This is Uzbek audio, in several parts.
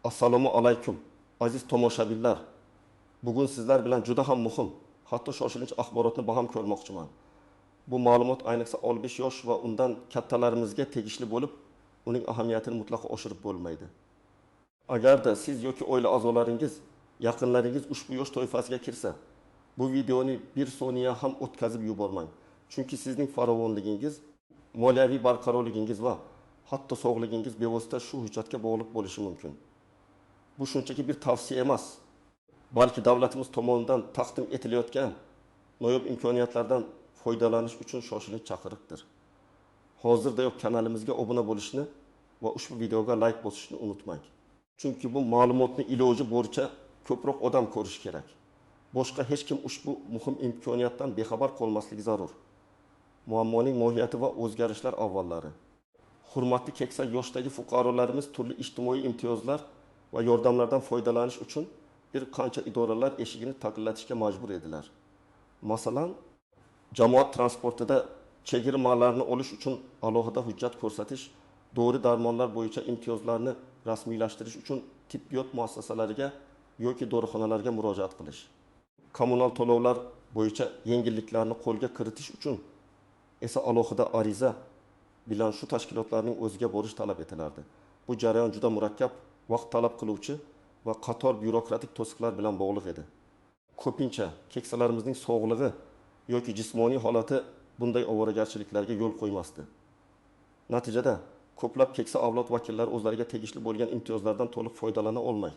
Assalomu alaykum aziz tomoshabinlar. Bugun sizlar bilan juda ham muhim, hatto shoshilinch axborotni baham ko'rmoqchiman. Bu ma'lumot ayniqsa 15 yosh va undan kattalarimizga tegishli bo'lib, uning ahamiyatini mutlaqo oshirib bo'lmaydi. Agarda siz yoki oila a'zolaringiz, yaqinlaringiz ushbu yosh toifasiga kirsa, bu videoni bir soniya ham o'tkazib yubormang. Chunki sizning farovonligingiz, moliyaviy barqarorligingiz va hatto sog'ligingiz bevosita shu hujjatga bog'liq bo'lishi mumkin. Bu shunchaki bir tavsiya emas, balki davlatimiz tomonidan taqdim etilayotgan noyob imkoniyatlardan foydalanish uchun shoshilinch chaqiriqdir. Hozirdayoq kanalimizga obuna bo'lishni va ushbu videoga like bosishni unutmang. Chunki bu ma'lumotni iloji boricha ko'proq odam ko'rishi kerak. Boshqa hech kim ushbu muhim imkoniyatdan bexabar qolmasligi zarur. Muammoning mohiyati va o'zgarishlar avvallari. Hurmatli keksa yoshdagi fuqarolarimiz turli ijtimoiy imtiyozlar va yordamlardan foydalanish uchun bir qancha idoralar eshigini taqillatishga majbur edilar. Masalan, jamoat transportida chegirmalarni olish uchun alohida hujjat ko'rsatish, dori-darmonlar bo'yicha imtiyozlarni rasmiylashtirish uchun tibbiyot muassasalariga yoki dorixonalarga murojaat qilish, kommunal to'lovlar bo'yicha yengilliklarni qo'lga kiritish uchun esa alohida ariza bilan shu tashkilotlarning o'ziga borish talab etilardi. Bu jarayon juda murakkab, vaqt talab qiluvchi va qator byurokratik to'siqlar bilan bog'liq edi. Ko'pincha keksalarimizning sog'lig'i yoki jismoniy holati bunday ovoragarchiliklarga yo'l qo'ymasdi. Natijada ko'plab keksa avlod vakillari o'zlariga tegishli bo'lgan imtiyozlardan to'liq foydalana olmay,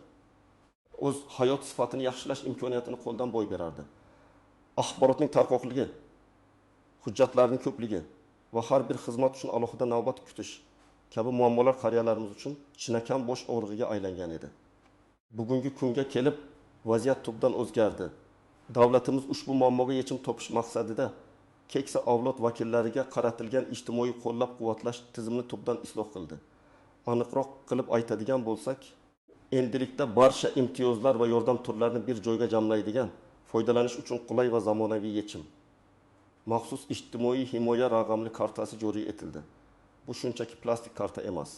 o'z hayot sifatini yaxshilash imkoniyatini qo'ldan boy berardi. Axborotning tarqoqligi, hujjatlarning ko'pligi va har bir xizmat uchun alohida navbat kutish kabi muammolar qariyalarimiz uchun chinakam bosh og'rig'iga aylangan edi. Bugungi kunga kelib vaziyat tubdan o'zgardi. Davlatimiz ushbu muammoga yechim topish maqsadida keksa avlod vakillariga qaratilgan ijtimoiy qo'llab-quvvatlash tizimini tubdan isloh qildi. Aniqroq qilib aytadigan bo'lsak, endilikda barcha imtiyozlar va yordam turlarini bir joyga jamlaydigan, foydalanish uchun qulay va zamonaviy yechim. Maxsus ijtimoiy himoya raqamli kartasi joriy etildi. Bu shunchaki plastik karta emas,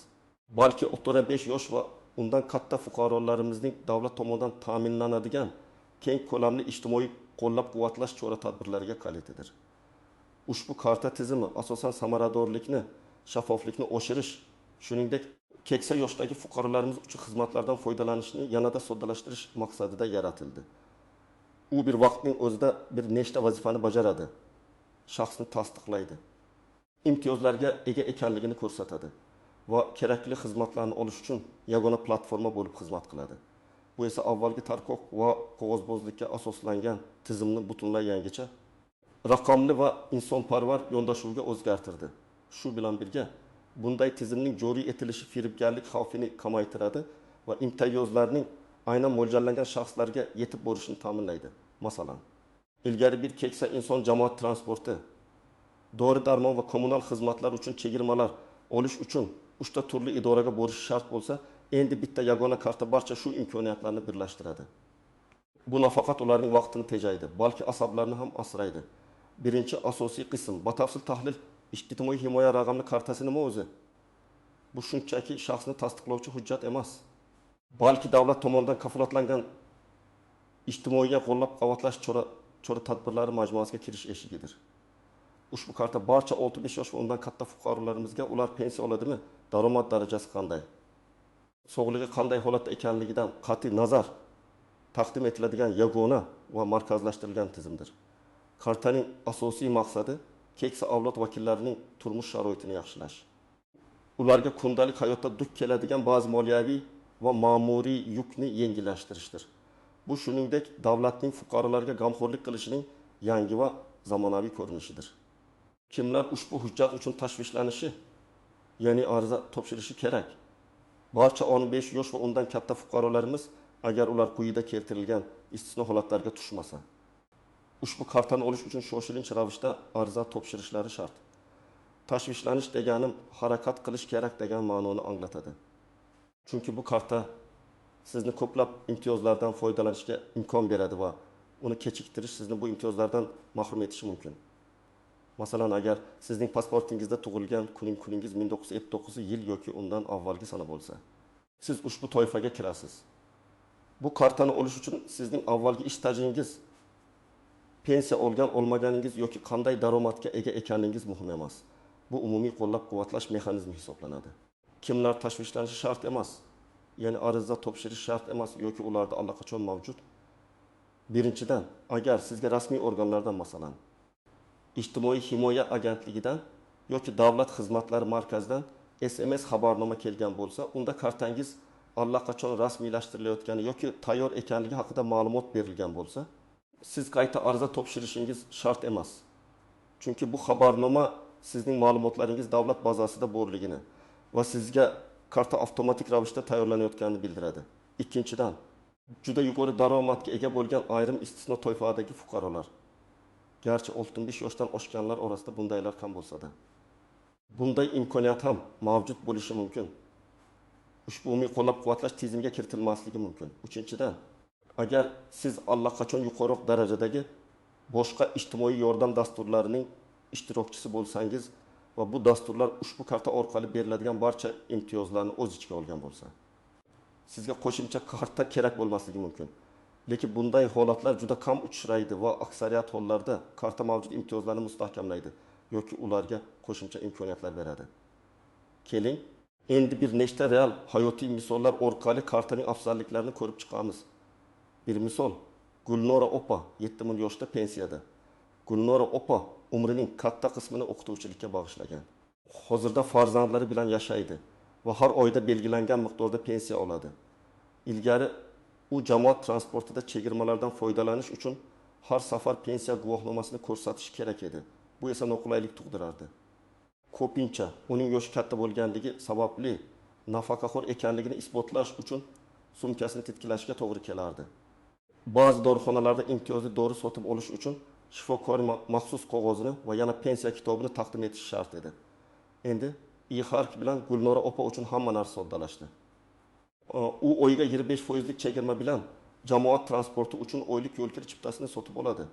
balki 35 yosh va undan katta fuqarolarimizning davlat tomonidan ta'minlanadigan keng ko'lamli ijtimoiy qo'llab-quvvatlash chora-tadbirlariga kalitidir. Ushbu karta tizimi asosan samaradorlikni, shaffoflikni oshirish, shuningdek keksa yoshdagi fuqarolarimiz uchun xizmatlardan foydalanishni yanada soddalashtirish maqsadida yaratildi. U bir vaqtning o'zida bir nechta vazifani bajaradi, shaxsni tasdiqlaydi, imtiyozlarga ega ekanligini ko'rsatadi va kerakli xizmatlarni olish uchun yagona platforma bo'lib xizmat qiladi. Bu esa avvalgi tarqoq va qog'ozbozlikka asoslangan tizimni butunlay yangicha, raqamli va insonparvar yondashuvga o'zgartirdi. Shu bilan birga, bunday tizimning joriy etilishi firibgarlik xavfini kamaytiradi va imtiyozlarning aynan mo'ljallangan shaxslarga yetib borishini ta'minlaydi. Masalan, ilgari bir keksa inson jamoat transporti, dori-darmon va kommunal xizmatlar uchun chegirmalar olish uchun 3 ta turli idoraga borish shart bo'lsa, endi bitta yagona karta barcha shu imkoniyatlarni birlashtiradi. Bu nafaqat ularning vaqtini tejaydi, balki asablarni ham asraydi. Birinchi asosiy qism, batafsil tahlil, ijtimoiy himoya raqamli kartasi nima o'zi? Bu shunchaki shaxsni tasdiqlovchi hujjat emas, balki davlat tomonidan kafolatlangan ijtimoiy qo'llab-quvvatlash chora-tadbirlari majmuasiga kirish eshigidir. Ushbu karta barcha 65 yosh va undan katta fuqarolarimizga ular pensiya oladimi, daromad darajasi qanday, sog'lig'i qanday holatda ekanligidan qat'iy nazar taqdim etiladigan yagona va markazlashtirilgan tizimdir. Kartaning asosiy maqsadi keksa avlod vakillarining turmush sharoitini yaxshilash. Ularga kundalik hayotda duch keladigan ba'zi moliyaviy va ma'muriy yukni yengillashtirishdir. Bu shuningdek davlatning fuqarolarga g'amxo'rlik qilishining yangi va zamonaviy ko'rinishidir. Kimlar ushbu hujjat uchun tashvishlanishi, ya'ni ariza topshirishi kerak? Barcha 15 yosh va undan katta fuqarolarimiz, agar ular quyida keltirilgan istisno holatlarga tushmasa, ushbu kartani olish uchun shoshilinch ravishda ariza topshirishlari shart. Tashvishlanish deganim harakat qilish kerak degan ma'noni anglatadi. Chunki bu karta sizni ko'plab imtiyozlardan foydalanishga imkon beradi va uni kechiktirish sizni bu imtiyozlardan mahrum etishi mumkin. Masalan, agar sizning pasportingizda tug'ilgan kuningiz 1959 yil yoki undan avvalgi sana bo'lsa, siz ushbu toifaga kirasiz. Bu kartani olish uchun sizning avvalgi ish tajribingiz, pensiya olgan olmaganingiz yoki qanday daromadga ega ekaningiz muhim emas. Bu umumiy qo'llab-quvvatlash mexanizmi hisoblanadi. Kimlar tashvishlanishi shart emas. Ya'ni ariza topshirish shart emas yoki ularda allaqachon mavjud. Birinchidan, agar sizga rasmiy organlardan, masalan, ijtimoiy himoya agentligidan yoki davlat xizmatlari markazidan SMS xabarnoma kelgan bo'lsa, unda kartangiz allaqachon rasmiylashtirilayotgani yoki tayyor ekanligi haqida ma'lumot berilgan bo'lsa, siz qayta ariza topshirishingiz shart emas. Chunki bu xabarnoma sizning ma'lumotlaringiz davlat bazasida borligini va sizga karta avtomatik ravishda tayyorlanayotganini bildiradi. Ikkinchidan, juda yuqori daromadga ega bo'lgan ayrim istisno toifadagi fuqarolar, garchi 65 yoshdan oshganlar orasida bundaylar kam bo'lsa-da, bunday imkoniyat ham mavjud bo'lishi mumkin. Ushbu umumiy qo'llab-quvvatlash tizimga kiritilmasligi mumkin. Uchinchidan, agar siz allaqachon yuqoriroq darajadagi boshqa ijtimoiy yordam dasturlarining ishtirokchisi bo'lsangiz va bu dasturlar ushbu karta orqali beriladigan barcha imtiyozlarni o'z ichiga olgan bo'lsa, sizga qo'shimcha karta kerak bo'lmasligi mumkin. Lekin bunday holatlar juda kam uchraydi va aksariyat hollarda karta mavjud imtiyozlarni mustahkamlaydi yoki ularga qo'shimcha imkoniyatlar beradi. Keling, endi bir nechta real hayotiy misollar orqali kartaning afzalliklarini ko'rib chiqamiz. Bir misol, Gulnora opa 70 yoshda pensiyada. Gulnora opa umrining katta qismini o'qituvchilikka bag'ishlagan. Hozirda farzandlari bilan yashaydi va har oyda belgilangan miqdorda pensiya oladi. Ilgari u jamoat transportida chegirmalardan foydalanish uchun har safar pensiya guvohnomasini ko'rsatish kerak edi. Bu esa noqulaylik tug'dirardi. Ko'pincha uning yoshi katta bo'lganligi sababli nafaqaxo'r ekanligini isbotlash uchun sumkasini titkilashga to'g'ri kelardi. Ba'zi dorixonalarda imtiyozli dori sotib olish uchun shifokor maxsus qog'ozini va yana pensiya kitobini taqdim etish shart edi. Endi e-harf bilan Gulnora opa uchun hamma narsa soddalashdi. U oyiga 25% chegirma bilan jamoat transporti uchun oylik yo'l kira chiptasini sotib oladi.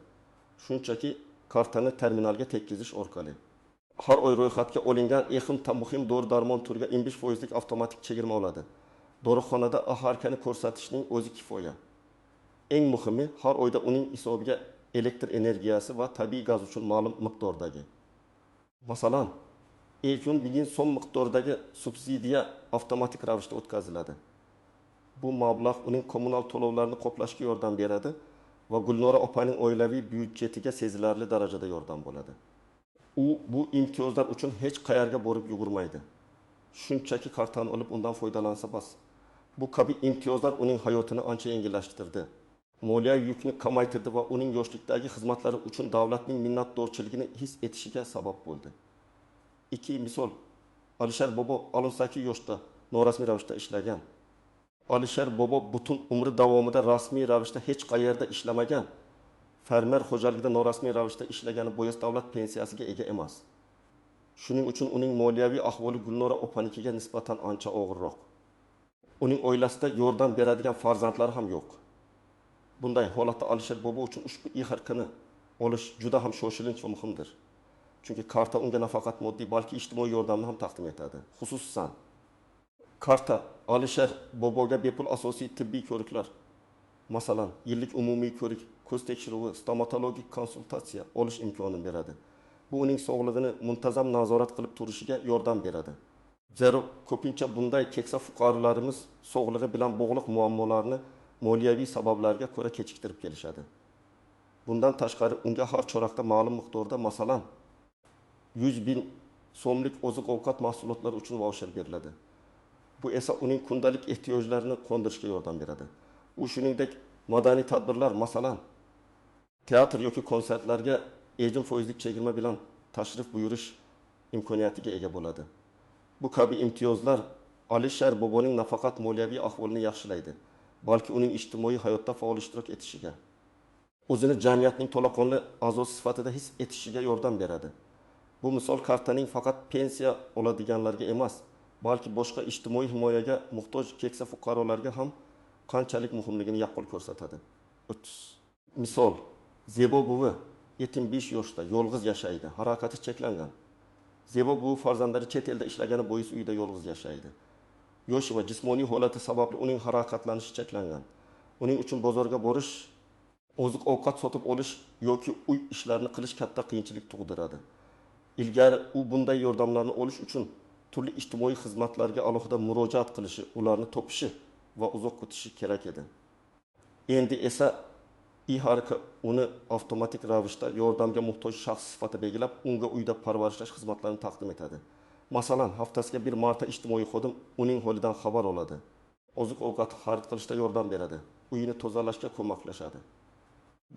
Shunchaki kartani terminalga tekkizish orqali. Har oy ro'yxatga olingan muhim dori-darmon turiga 25% avtomatik chegirma oladi. Dorixonada aharkani ko'rsatishning o'zi kifoya. Eng muhimi, har oyda uning hisobiga elektr energiyasi va tabiiy gaz uchun ma'lum miqdordagi. Masalan, 1000 so'm miqdordagi subsidiya avtomatik ravishda o'tkaziladi. Bu mablag' uning kommunal to'lovlarini qoplashga yordam beradi va Gulnora opaning oilaviy byudjetiga sezilarli darajada yordam bo'ladi. U bu imtiyozlar uchun hech qayerga borib yugurmaydi. Shunchaki kartani olib undan foydalansa bas. Bu kabi imtiyozlar uning hayotini ancha yengillashtirdi. Moliyaviy yukni kamaytirdi va uning yoshlikdagi xizmatlari uchun davlatning minnatdorchiligini his etishiga sabab bo'ldi. İki misol, Alisher bobo 68 yoshda norasmiy ravishda ishlagan. Alisher bobo butun umri davomida rasmiy ravishda hech qayerda ishlamagan. Fermer xo'jaligida norasmiy ravishda ishlagani bois davlat pensiyasiga ega emas. Shuning uchun uning moliyaviy ahvoli Gulnora opanikiga nisbatan ancha og'irroq. Uning oilasida yordam beradigan farzandlari ham yo'q. Bunday holatda Alisher bobo uchun ushbu e-harfni olish juda ham shoshilinch va muhimdir. Chunki karta unga nafaqat moddiy, balki ijtimoiy yordamni ham taqdim etadi. Xususan, karta Alisher boboga bepul asosiy tibbiy ko'riklar, masalan, yillik umumiy ko'rik, ko'z tekshiruvi, stomatologik konsultatsiya olish imkonini beradi. Bu uning sog'lig'ini muntazam nazorat qilib turishiga yordam beradi. Zero ko'pincha bunday keksa fuqarolarimiz sog'lig'i bilan bog'liq muammolarni moliyaviy sabablarga ko'ra kechiktirib kelishadi. Bundan tashqari unga har chorakda ma'lum miqdorda, masalan, 100.000 so'mlik oziq-ovqat mahsulotlari uchun voucher beriladi. Bu esa uning kundalik ehtiyojlarini qondirishga yordam beradi. U shuningdek madaniy tadbirlar, masalan, teatr yoki konsertlarga 20% chegirma bilan tashrif buyurish imkoniyatiga ega bo'ladi. Bu kabi imtiyozlar Alisher boboning nafaqat moliyaviy ahvolini yaxshilaydi, balki uning ijtimoiy hayotda faol ishtirok etishiga, o'zini jamiyatning to'laqonli a'zosi sifatida his etishiga yordam beradi. Bu misol kartaning faqat pensiya oladiganlarga emas, balki boshqa ijtimoiy himoyaga muhtoj keksa fuqarolarga ham qanchalik muhimligini yaqqol ko'rsatadi. Misol, Zebo buvi 75 yoshda yolg'iz yashaydi, harakati cheklangan. Zebo buvi farzandlari chet elda ishlagani bois uyda yolg'iz yashaydi. yoshi va jismoniy holati sababli uning harakatlanishi cheklangan. Uning uchun bozorga borish, oziq-ovqat sotib olish yoki uy ishlarini qilish katta qiyinchilik tug'diradi. Ilgari u bunday yordamlarni olish uchun turli ijtimoiy xizmatlarga alohida murojaat qilishi, ularni topishi va uzoq kutishi kerak edi. Endi esa IHRK uni avtomatik ravishda yordamga muhtoj shaxs sifatida belgilab, unga uyda parvarishlash xizmatlarini taqdim etadi. Masalan, haftasiga bir marta ijtimoiy xodim uning holidan xabar oladi. Oziq-ovqat xarid qilishda yordam beradi. Uyini tozalashga ko'maklashadi.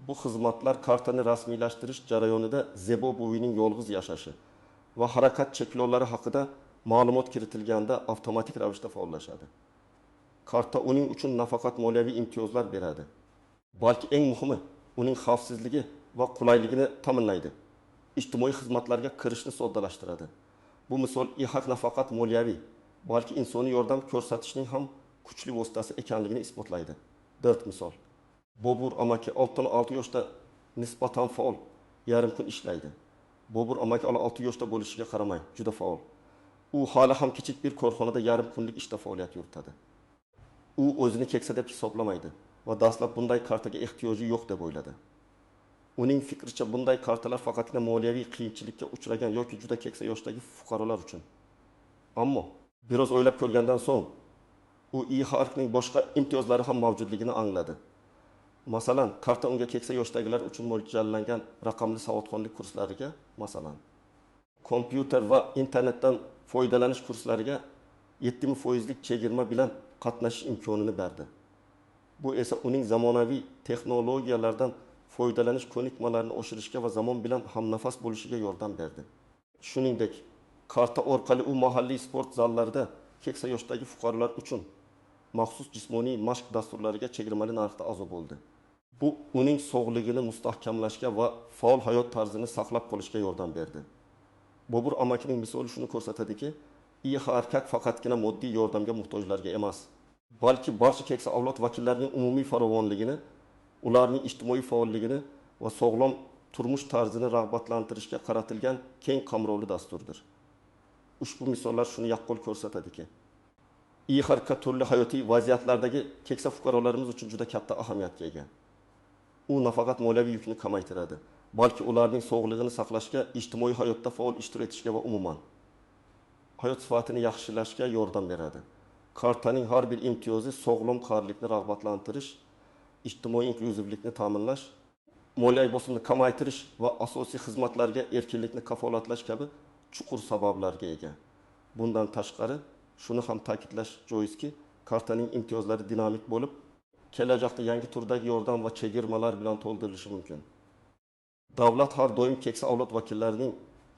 Bu xizmatlar kartani rasmiylashtirish jarayonida Zebo buvining yolg'iz yashashi va harakat cheklovlari haqida ma'lumot kiritilganda avtomatik ravishda faollashadi. Karta uning uchun nafaqat moliyaviy imtiyozlar beradi, balki eng muhimi, uning xavfsizligi va qulayligini ta'minlaydi. Ijtimoiy xizmatlarga kirishni soddalashtiradi. Bu misol IHRK nafaqat moliyaviy, balki insoniy yordam ko'rsatishning ham kuchli vositasi ekanligini isbotlaydi. 4 misol. Bobur amaki 6 yoshda nisbatan faol, yarim kun ishlaydi. Bobur amaki 6 yoshda bo'lishiga qaramay, juda faol. U hali ham kichik bir korxonada yarim kunlik ishda faoliyat yuritadi. U o'zini keksa deb hisoblamaydi va dastlab bunday kartaga ehtiyoji yo'q deb o'yladi. Uning fikricha bunday kartalar faqatgina moliyaviy qiyinchilikka uchragan yoki juda keksa yoshdagi fuqarolar uchun. Ammo biroz o'ylab ko'rgandan so'ng u IHRKning boshqa imtiyozlari ham mavjudligini angladi. Masalan, karta unga keksa yoshdagilar uchun mo'ljallangan raqamli savodxonlik kurslariga, masalan, kompyuter va internetdan foydalanish kurslariga 7% chegirma bilan qatnashish imkonini berdi. Bu esa uning zamonaviy texnologiyalardan foydalanish ko'nikmalarini oshirishga va zamon bilan hamnafas bo'lishiga yordam berdi. Shuningdek, karta orqali u mahalliy sport zallarida keksa yoshdagi fuqarolar uchun maxsus jismoniy mashq dasturlariga chegirmali narxda a'zo bo'ldi. Bu uning sog'lig'ini mustahkamlashga va faol hayot tarzini saqlab qolishga yordam berdi. Bobur amakining misoli shuni ko'rsatadiki, IHRK faqatgina moddiy yordamga muhtojlarga emas, balki barcha keksa avlod vakillarining umumiy farovonligini, ularning ijtimoiy faolligini va sog'lom turmush tarzini rag'batlantirishga qaratilgan keng qamrovli dasturdir. Ushbu misollar shuni yaqqol ko'rsatadiki, IHRK turli hayotiy vaziyatlardagi keksa fuqarolarimiz uchun juda katta ahamiyatga ega. U nafaqat moliyaviy yukni kamaytiradi, balki ularning sog'lig'ini saqlashga, ijtimoiy hayotda faol ishtirok etishga va umuman hayot sifatini yaxshilashga yordam beradi. Kartaning har bir imtiyozi sog'lom qarilikni rag'batlantirish, ijtimoiy inkluzivlikni ta'minlash, moliyaviy bosimni kamaytirish va asosiy xizmatlarga erkinlikni kafolatlash kabi chuqur sabablarga ega. Bundan tashqari, shuni ham ta'kidlash joizki, kartaning imtiyozlari dinamik bo'lib, kelajakda yangi turdagi yordam va chegirmalar bilan to'ldirilishi mumkin. Davlat har doim keksa avlod vakillarining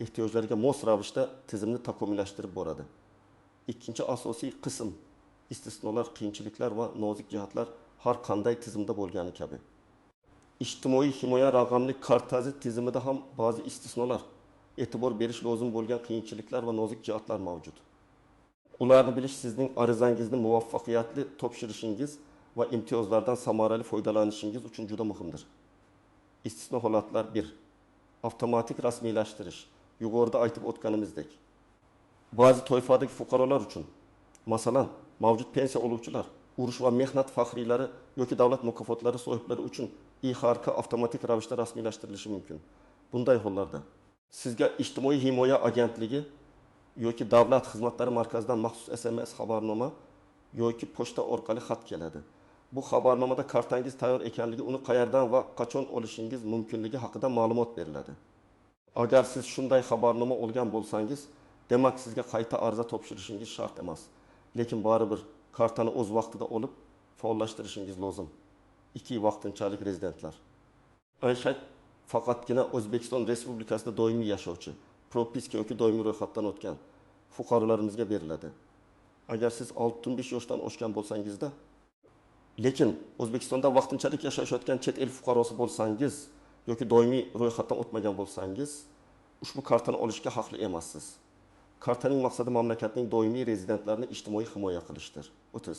ehtiyojlariga mos ravishda tizimni takomillashtirib boradi. Ikkinchi asosiy qism istisnolar, qiyinchiliklar va nozik jihatlar har qanday tizimda bo'lgani kabi. Ijtimoiy himoya raqamli kartasi tizimida ham ba'zi istisnolar, e'tibor berish lozim bo'lgan qiyinchiliklar va nozik jihatlar mavjud. Ularni bilish sizning arizangizni muvaffaqiyatli topshirishingiz va imtiyozlardan samarali foydalanishingiz uchun juda muhimdir. Istisno holatlar 1. Avtomatik rasmiylashtirish. Yuqorida aytib o'tganimizdek, ba'zi toifadagi fuqarolar uchun, masalan, mavjud pensiya oluvchilar, urush va mehnat faxriylari yoki davlat mukofotlari sohiblari uchun IHRK avtomatik ravishda rasmiylashtirilishi mumkin. Bunday hollarda sizga ijtimoiy himoya agentligi yoki davlat xizmatlari markazidan maxsus SMS xabarnoma yoki pochta orqali xat keladi. Bu xabarnomada kartangiz tayyor ekanligi, uni qayerdan va qachon olishingiz mumkinligi haqida ma'lumot beriladi. Agar siz shunday xabarnoma olgan bo'lsangiz, demak sizga qayta ariza topshirishingiz shart emas. Lekin baribir kartani o'z vaqtida olib, faollashtirishingiz lozim. 2 vaqtinchalik rezidentlar. Ayshak faqatgina O'zbekiston Respublikasida doimiy yashovchi, propiska yoki doimiy ro'yxatdan o'tgan fuqarolarimizga beriladi. Agar siz 65 yoshdan oshgan bo'lsangizda, lekin O'zbekistonda vaqtinchalik yashayotgan chet el fuqarosi bo'lsangiz yoki doimiy ro'yxatdan o'tmagan bo'lsangiz, ushbu kartani olishga haqli emassiz. Kartaning maqsadi mamlakatning doimiy rezidentlarini ijtimoiy himoya qilishdir. 30.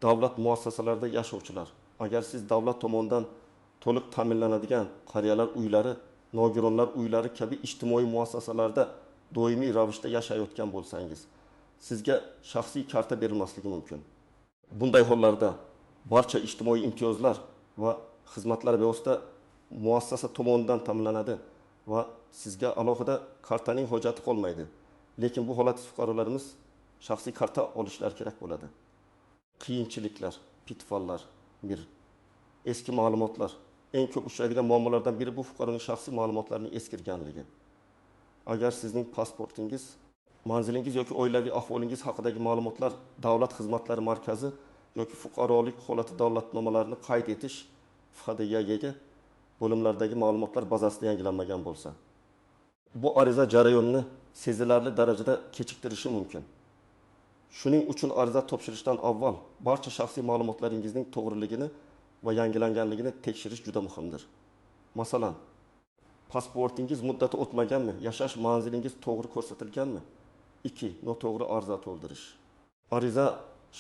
Davlat muassasalarida yashovchilar. Agar siz davlat tomonidan to'liq ta'minlanadigan qariyalar uylari, nogironlar uylari kabi ijtimoiy muassasalarda doimiy ravishda yashayotgan bo'lsangiz, sizga shaxsiy karta berilmasligi mumkin. Bunday hollarda barcha ijtimoiy imtiyozlar va xizmatlar bevosita muassasa tomonidan ta'minlanadi va sizga alohida kartaning hojati qolmaydi. Lekin bu holat fuqarolarimiz shaxsiy karta olishlari kerak bo'ladi. Qiyinchiliklar, pitfallar, bir eski ma'lumotlar. Eng ko'p uchraydigan muammolardan biri bu fuqaroning shaxsiy ma'lumotlarining eskirganligi. Agar sizning pasportingiz, manzilingiz yoki oilaviy ahvolingiz haqidagi ma'lumotlar Davlat xizmatlari markazi yoki fuqarolik holati davlatnomalarini qayd etish FHDYga bo'limlardagi ma'lumotlar bazasida yangilanmagan bo'lsa, bu ariza jarayonini sezilarli darajada kechiktirishi mumkin. Shuning uchun ariza topshirishdan avval barcha shaxsiy ma'lumotlaringizning to'g'riligini va yangilanganligini tekshirish juda muhimdir. Masalan, pasportingiz muddati o'tmaganmi? Yashash manzilingiz to'g'ri ko'rsatilganmi? 2. Noto'g'ri ariza to'ldirish. Ariza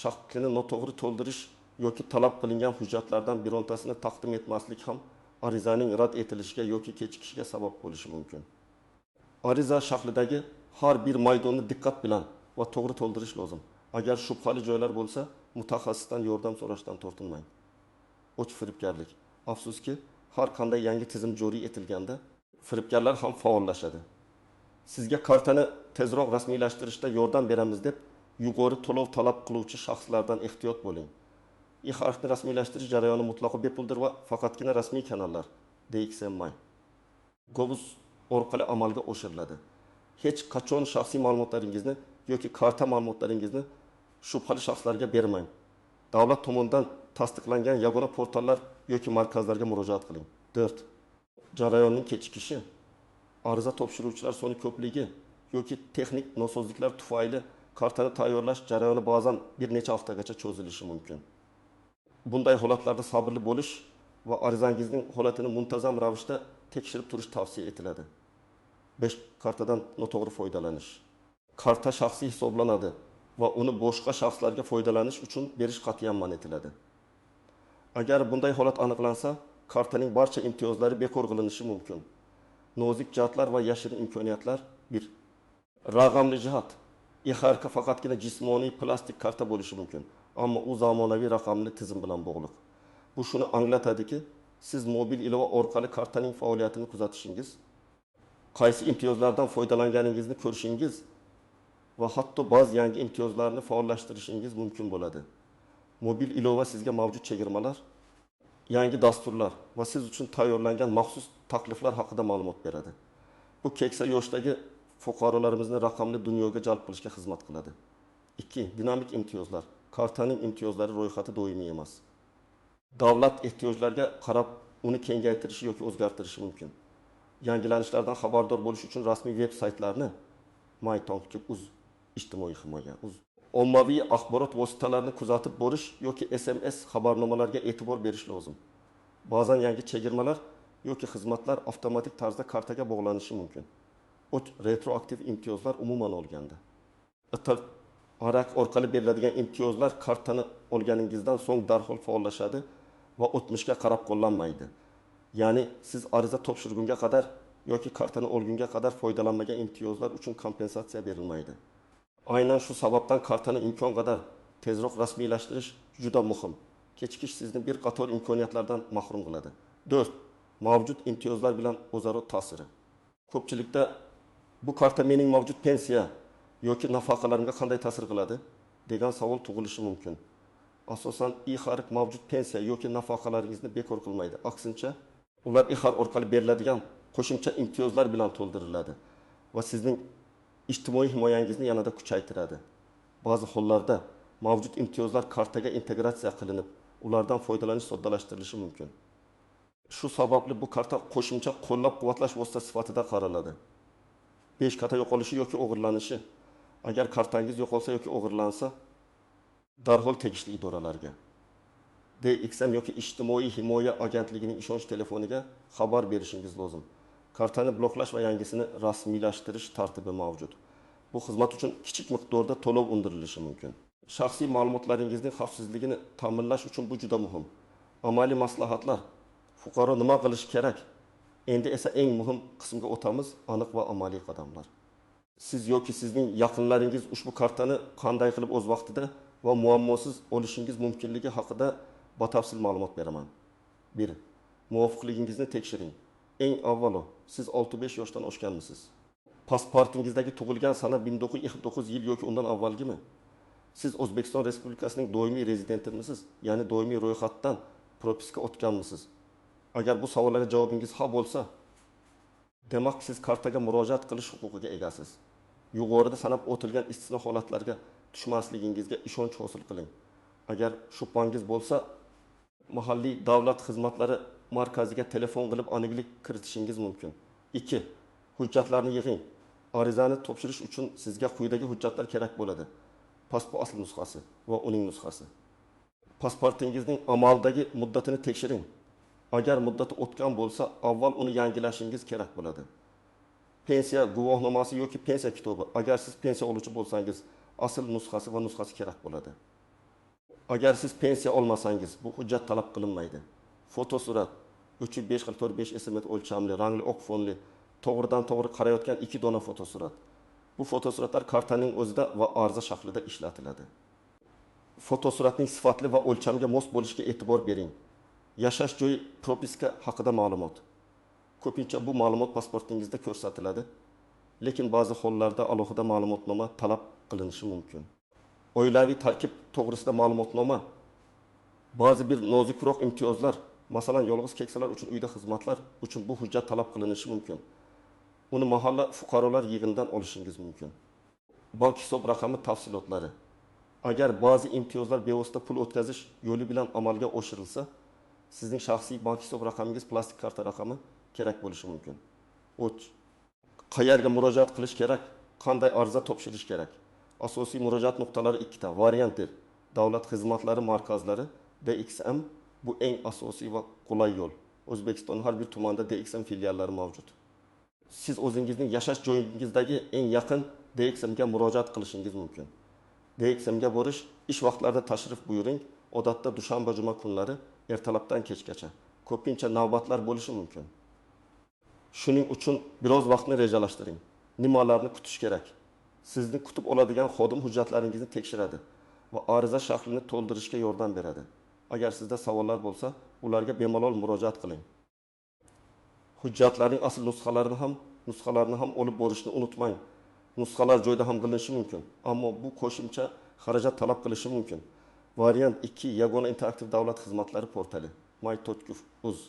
shaklini noto'g'ri to'ldirish yoki talab qilingan hujjatlardan birontasini taqdim etmaslik ham arizaning rad etilishiga yoki kechikishiga sabab bo'lishi mumkin. Ariza shaklidagi har bir maydonni diqqat bilan va to'g'ri to'ldirish lozim. Agar shubhali joylar bo'lsa, mutaxassisdan yordam so'rashdan tortinmang. Uch firibgarlik. Afsuski, har qanday yangi tizim joriy etilganda firibgarlar ham faollashadi. Sizga kartani tezroq rasmiylashtirishda yordam beramiz deb yuqori to'lov talab qiluvchi shaxslardan ehtiyot bo'ling. E-harfni rasmiylashtirish jarayoni mutlaqo bepuldir va faqatgina rasmiy kanallar DXMY Gobuz orqali amalga oshiriladi. Hech qachon shaxsiy ma'lumotlaringizni yoki karta ma'lumotlaringizni shubhali shaxslarga bermang. Davlat tomonidan tasdiqlangan yagona portallar yoki markazlarga murojaat qiling. 4. Jarayonning kechikishi, ariza topshiruvchilar soni ko'pligi yoki texnik nosozliklar tufayli kartani tayyorlash jarayoni ba'zan bir necha haftagacha cho'zilishi mumkin. Bunday holatlarda sabrli bo'lish va arizangizning holatini muntazam ravishda tekshirib turish tavsiya etiladi. 5. Kartadan noto'g'ri foydalanish. Karta shaxsiy hisoblanadi va uni boshqa shaxslarga foydalanish uchun berish qat'iyan man etiladi. Agar bunday holat aniqlansa, kartaning barcha imtiyozlari bekor qilinishi mumkin. Nozik jihatlar va yashirin imkoniyatlar. 1. Raqamli jihat. E-harka faqatgina jismoniy plastik karta bo'lishi mumkin, ammo u zamonaviy raqamli tizim bilan bog'liq. Bu shuni anglatadiki, siz mobil ilova orqali kartaning faoliyatini kuzatishingiz, qaysi imtiyozlardan foydalanganingizni ko'rishingiz va hatto ba'zi yangi imtiyozlarni faollashtirishingiz mumkin bo'ladi. Mobil ilova sizga mavjud chegirmalar, yangi dasturlar va siz uchun tayyorlangan maxsus takliflar haqida ma'lumot beradi. Bu keksa yoshdagi fuqarolarimizni raqamli dunyoga jalb qilishga xizmat qiladi. 2. Dinamik imtiyozlar. Kartaning imtiyozlari ro'yxati doimiy emas. Davlat ehtiyojlarga qarab uni kengaytirishi yoki o'zgartirishi mumkin. Yangilanishlardan xabardor bo'lish uchun rasmiy veb saytlarni mytonk.uz ijtimoiy himoya, ommaviy axborot vositalarini kuzatib borish yoki SMS xabarnomalarga e'tibor berish lozim. Ba'zan yangi chegirmalar yoki xizmatlar avtomatik tarzda kartaga bog'lanishi mumkin. Retroaktiv imtiyozlar umuman olganda. Arak orqali beriladigan imtiyozlar kartani olganingizdan so'ng darhol faollashadi va o'tmishga qarab qo'llanmaydi. Ya'ni siz ariza topshirgunga qadar yoki kartani olgunga qadar foydalanmagan imtiyozlar uchun kompensatsiya berilmaydi. Aynan shu sababdan kartani imkon qadar tezroq rasmiylashtirish juda muhim. Kechikish sizni bir qator imkoniyatlardan mahrum qiladi. 4. Mavjud imtiyozlar bilan o'zaro ta'siri. Ko'pchilikda bu karta mening mavjud pensiya yoki nafaqalarimga qanday ta'sir qiladi degan savol tug'ilishi mumkin. Asosan e-harf mavjud pensiya yoki nafaqalaringizni bekor qilmaydi. Aksincha, ular e-harf orqali beriladigan qo'shimcha imtiyozlar bilan to'ldiriladi va sizning ijtimoiy himoyangizni yanada kuchaytiradi. Ba'zi hollarda mavjud imtiyozlar kartaga integratsiya qilinib, ulardan foydalanish soddalashtirilishi mumkin. Shu sababli bu karta qo'shimcha qo'llab-quvvatlash vositasi sifatida qaraladi. 5. Karta yo'qolishi yoki o'g'irlanishi. Agar kartangiz yo'qolsa yoki o'g'irlansa, darhol tegishli idoralarga, DXM yoki ijtimoiy himoya agentligining ishonch telefoniga xabar berishingiz lozim. Kartani bloklash va yangisini rasmiylashtirish tartibi mavjud. Bu xizmat uchun kichik miqdorda to'lov undirilishi mumkin. Shaxsiy ma'lumotlaringizning xavfsizligini ta'minlash uchun bu juda muhim. Amaliy maslahatlar. Fuqaro nima qilish kerak? Endi esa eng muhim qismga o'tamiz, aniq va amaliy qadamlar. Siz yoki sizning yaqinlaringiz ushbu kartani qanday qilib o'z vaqtida va muammosiz olishingiz mumkinligi haqida batafsil ma'lumot beraman. 1. Muvofiqligingizni tekshiring. Eng avvalo, siz 6-5 yoshdan oshganmisiz? Pasportingizdagi tug'ilgan sana 1929 yil yoki undan avvalgimi? Siz O'zbekiston Respublikasining doimiy rezidentimisiz? Ya'ni doimiy ro'yxatdan propiska o'tganmisiz? Agar bu savollarga javobingiz ha bo'lsa, demak siz kartaga murojaat qilish huquqiga egasiz. Yuqorida sanab o'tilgan istisno holatlarga tushmasligingizga ishonch hosil qiling. Agar shubhangiz bo'lsa, mahalliy davlat xizmatlari markaziga telefon qilib aniqlik kiritishingiz mumkin. 2. Hujjatlarni yig'ing. Arizani topshirish uchun sizga quyidagi hujjatlar kerak bo'ladi. Pasport asl nusxasi va uning nusxasi. Pasportingizning amaldagi muddatini tekshiring. Agar muddati o'tgan bo'lsa, avval uni yangilashingiz kerak bo'ladi. Pensiya guvohnomasi yoki pensiya kitobi. Agar siz pensiya oluvchi bo'lsangiz, asl nusxasi va nusxasi kerak bo'ladi. Agar siz pensiya olmasangiz, bu hujjat talab qilinmaydi. Fotosurat 3.5x4.5 sm o'lchamli, rangli oq fonli, to'g'ridan-to'g'ri qarayotgan 2 dona fotosurat. Bu fotosuratlar kartaning o'zida va arza shaklida ishlatiladi. Fotosuratning sifatli va o'lchamga mos bo'lishiga e'tibor bering. Yashash joyi propiska haqida ma'lumot. Ko'pincha bu ma'lumot pasportingizda ko'rsatiladi, lekin ba'zi hollarda alohida ma'lumotnoma talab qilinishi mumkin. Oilaviy tarkib to'g'risida ma'lumotnoma, ba'zi bir nozikroq imtiyozlar, masalan, yolg'iz keksalar uchun uyda xizmatlar uchun bu hujjat talab qilinishi mumkin. Uni mahalla fuqarolar yig'inidan olishingiz mumkin. Bank hisob raqami tafsilotlari. Agar ba'zi imtiyozlar bevosita pul o'tkazish yo'li bilan amalga oshirilsa, sizning shaxsiy bank hisob raqamingiz plastik karta raqami kerak bo'lishi mumkin. 3. Qayerga murojaat qilish kerak? Qanday ariza topshirish kerak? Asosiy murojaat nuqtalari 2 ta. Variantdir. Davlat xizmatlari markazlari DXM bu eng asosiy va qulay yo'l. O'zbekistonning har bir tumanida DXM filiallari mavjud. Siz o'zingizning yashash joyingizdagi eng yaqin DXM ga murojaat qilishingiz mumkin. DXM ga borish ish vaqtlarida tashrif buyuring. Odatda dushanba juma kunlari ertalabdan kechgacha. Ko'pincha navbatlar bo'lishi mumkin. Shuning uchun biroz vaqtni rejalashtiring. Nimalarni kutish kerak? Sizni kutib oladigan xodim hujjatlaringizni tekshiradi va ariza shaklini to'ldirishga yordam beradi. Agar sizda savollar bo'lsa, ularga bemalol murojaat qiling. Hujjatlarning asl nusxalarini ham olib borishni unutmang. Nusxalar joyda ham qilinishi mumkin, ammo bu qo'shimcha xarajat talab qilishi mumkin. Variant 2 yagona interaktiv davlat xizmatlari portali my.gov.uz.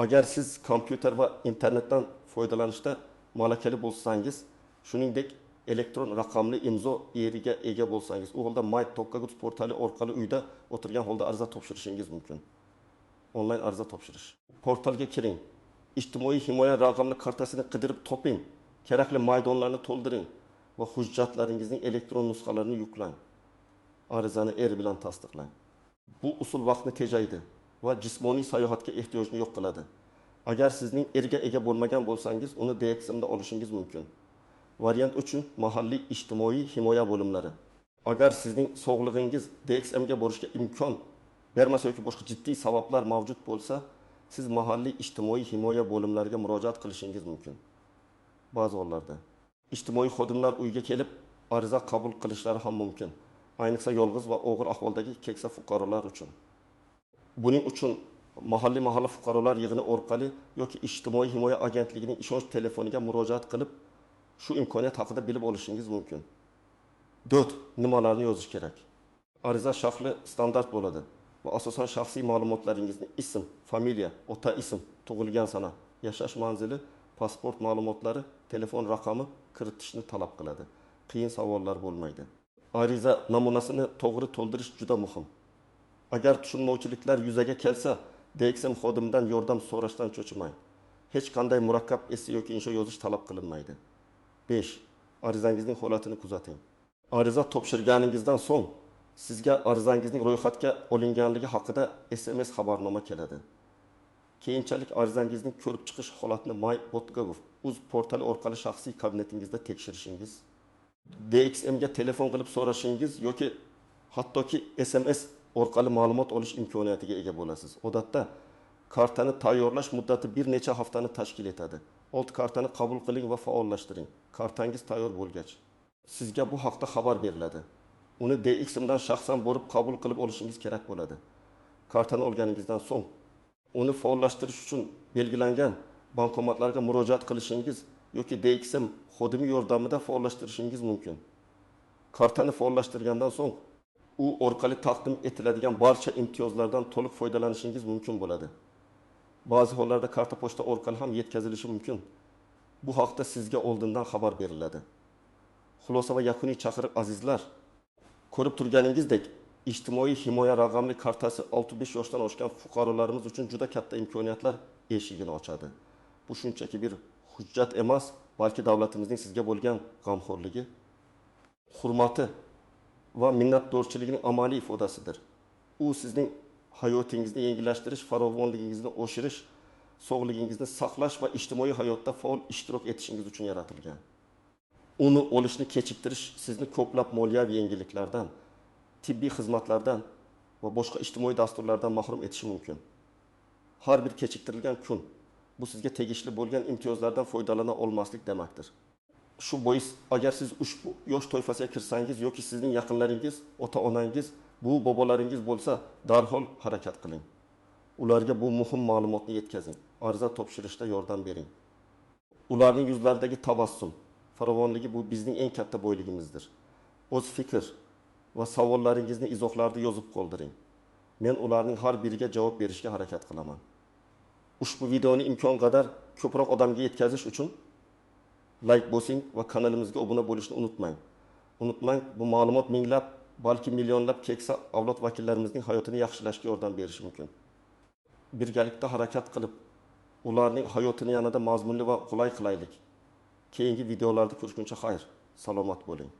Agar siz kompyuter va internetdan foydalanishda malakali bo'lsangiz, shuningdek elektron raqamli imzo eriga ega bo'lsangiz, u holda my.gov portali orqali uyda o'tirgan holda ariza topshirishingiz mumkin. Onlayn ariza topshirish. Portalga kiring. Ijtimoiy himoya raqamli kartasini qidirib toping. Kerakli maydonlarni to'ldiring va hujjatlaringizning elektron nusxalarini yuklang. Arizani bilan tasdiqlang. Bu usul vaqtni tejaydi va jismoniy sayohatga ehtiyojni yo'q qiladi. Agar sizning erga ega bo'lmagan bo'lsangiz, uni DXM da olishingiz mumkin. Variant 3 mahalliy ijtimoiy himoya bo'limlari. Agar sizning sog'lig'ingiz DXM ga borishga imkon bermasa yoki boshqa jiddiy sabablar mavjud bo'lsa, siz mahalliy ijtimoiy himoya bo'limlariga murojaat qilishingiz mumkin. Ba'zi hollarda ijtimoiy xodimlar uyga kelib ariza qabul qilishlari ham mumkin. Ayniqsa yolg'iz va og'ir ahvoldagi keksa fuqarolar uchun. Buning uchun mahalla fuqarolar yig'ini orqali yoki ijtimoiy himoya agentligining ishonch telefoniga murojaat qilib, shu imkoniyat haqida bilib olishingiz mumkin. 4. Nimalarni yozish kerak? Ariza shakli standart bo'ladi va asosan shaxsiy ma'lumotlaringizni ism, familiya, ota ism, tug'ilgan sana, yashash manzili, pasport ma'lumotlari, telefon raqami kiritishni talab qiladi. Qiyin savollar bo'lmaydi. Ariza namunasini to'g'ri to'ldirish juda muhim. Agar tushunmovchiliklar yuzaga kelsa, DXM xodimidan yordam so'rashdan cho'chimang. Hech qanday murakkab essi yoki insho yozish talab qilinmaydi. 5. Arizangizning holatini kuzating. Ariza topshirganingizdan so'ng sizga arizangizning ro'yxatga olinganligi haqida SMS xabarnoma keladi. Keyinchalik arizangizning ko'rib chiqish holatini my.gov.uz portali orqali shaxsiy kabinetingizda tekshirishingiz, DXM ga telefon qilib so'rashingiz yoki hattoki SMS orqali ma'lumot olish imkoniyatiga ega bo'lasiz. Odatda kartani tayyorlash muddati bir necha haftani tashkil etadi Old kartani qabul qiling va faollashtiring. Kartangiz tayyor bo'lgach, sizga bu haqda xabar beriladi. Uni DXimdan shaxsan borib qabul qilib olishingiz kerak bo'ladi. Kartani olganingizdan so'ng uni faollashtirish uchun belgilangan bankomatlarga murojaat qilishingiz yoki DXim xodimi yordamida faollashtirishingiz mumkin. Kartani faollashtirgandan so'ng u orqali taqdim etiladigan barcha imtiyozlardan to'liq foydalanishingiz mumkin bo'ladi. Ba'zi hollarda karta pochta orqali ham yetkazilishi mumkin. Bu haqda sizga oldindan xabar beriladi. Xulosa va yakuniy chaqiriq azizlar, ko'rib turganingizdek, ijtimoiy himoya raqamli kartasi 65 yoshdan oshgan fuqarolarimiz uchun juda katta imkoniyatlar eshigini ochadi. Bu shunchaki bir hujjat emas, balki davlatimizning sizga bo'lgan g'amxo'rligi, hurmati va minnatdorchiligining amaliy ifodasidir. U sizning hayotingizni yengillashtirish, farovonligingizni oshirish, sog'ligingizni saqlash va ijtimoiy hayotda faol ishtirok etishingiz uchun yaratilgan. Uni olishni kechiktirish sizni ko'plab moliyaviy yengilliklardan, tibbiy xizmatlardan va boshqa ijtimoiy dasturlardan mahrum etishi mumkin. Har bir kechiktirilgan kun bu sizga tegishli bo'lgan imtiyozlardan foydalana olmaslik demakdir. Shu bois agar siz ushbu yosh toifasiga kirsangiz yoki sizning yaqinlaringiz, ota-onangiz, bu bobolaringiz bo'lsa, darhol harakat qiling. Ularga bu muhim ma'lumotni yetkazing. Ariza topshirishda yordam bering. Ularning yuzlaridagi tabassum, farovonligi bu bizning eng katta boyligimizdir. O'z fikr va savollaringizni izohlarda yozib qoldiring. Men ularning har biriga javob berishga harakat qilaman. Ushbu videoni imkon qadar ko'proq odamga yetkazish uchun like bosing va kanalimizga obuna bo'lishni unutmang. Unutmang, bu ma'lumot minglab, balki millionlab keksa avlod vakillarimizning hayotini yaxshilashga yordam berishi mumkin. Birgalikda harakat qilib, ularning hayotini yanada mazmunli va qulay qilaylik. Keyingi videolarda ko'rishguncha xayr, salomat bo'ling.